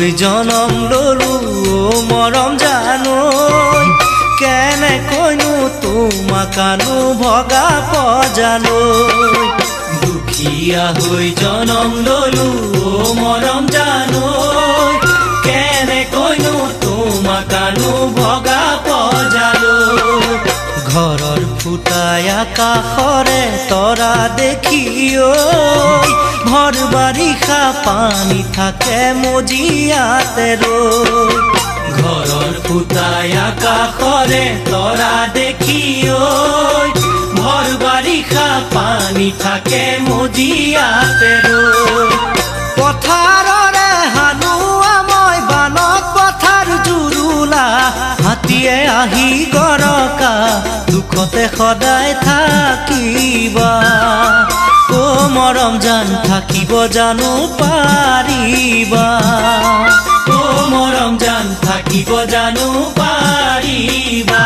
হৈ জনম ললো মৰম জানৈ কেনে কৈনো তোমাকানো ভগা পজালৈ দুখীয়া হৈ জনম ললো মৰম জানৈ কেনে কৈনো তোমাকানো ভগা পজালৈ ঘৰৰ ফুটাই আকাশৰে তৰা দেখি ভৰ বাৰিষা পানী থাকে মজিয়াতে ৰৈ ঘৰৰ ফুটাই আকাশৰে তৰা দেখি ভৰ বাৰিষা পানী থাকে মজিয়াতে ৰৈ পথাৰৰে হালোৱা মই বানত পথাৰ জুৰুলা হাতীয়ে আহি গৰকা দুখতে সদায় থাকিবা ও মৰম জান থাকিব জানো পাৰিবা ও মৰম জান থাকিব জানো পাৰিবা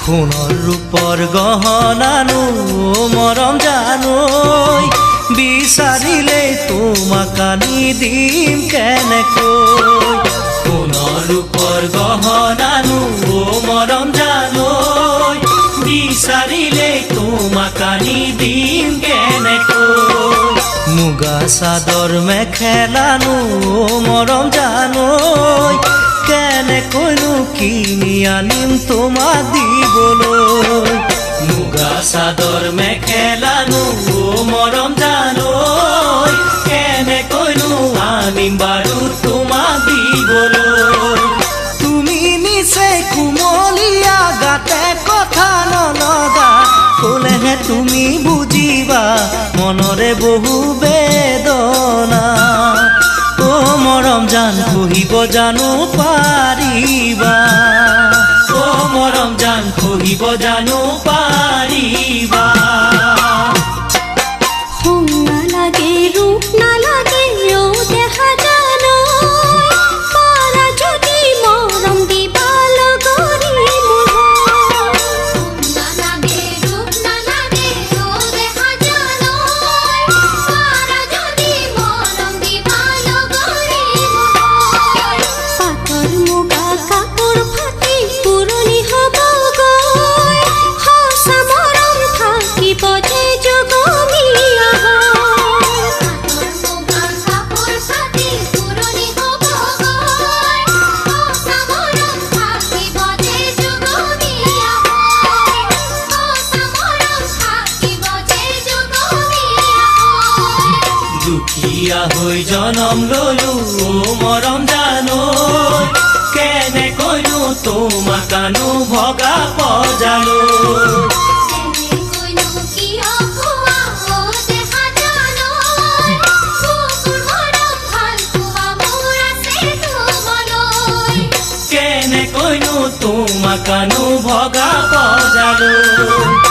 সোণৰ ৰূপৰ গহনানো মৰম জানৈ বিচাৰিলে তোমাক আনি দিম কেনেকৈ সোণৰ ৰূপৰ গহনানো মৰম জানৈ বিচাৰিলে তোমাক আনি দিম কেনেকৈ মুগা চাদৰ মেখেলানো মৰম জানৈ কেনে কৈনো কিনি আনিম তোমাক দিবলৈ মুগা চাদৰ মেখেলানো মৰম জানৈ কেনে কৈনো আনিম বাৰু তোমাক দিবলৈ তুমি নিচে কুমলীয়া গাতে কথা নলগা ক'লেহে তুমি বুজিবা মনৰে বহু বেদনা ও মৰম জান কহিব জানো পাৰিবা ও মৰম জান কহিব জানো পাৰিবা সোণ নালাগে ৰূপ নালাগে ও দেখা জানৈ পাৰা যদি মৰম দিবা লগৰী দুখীয়া হৈ জনম ললো মৰম জানৈ কেনে কৈনো তোমাকানো ভগা পজালৈ কেনে কৈনো তোমাকানো ভগা পজালৈ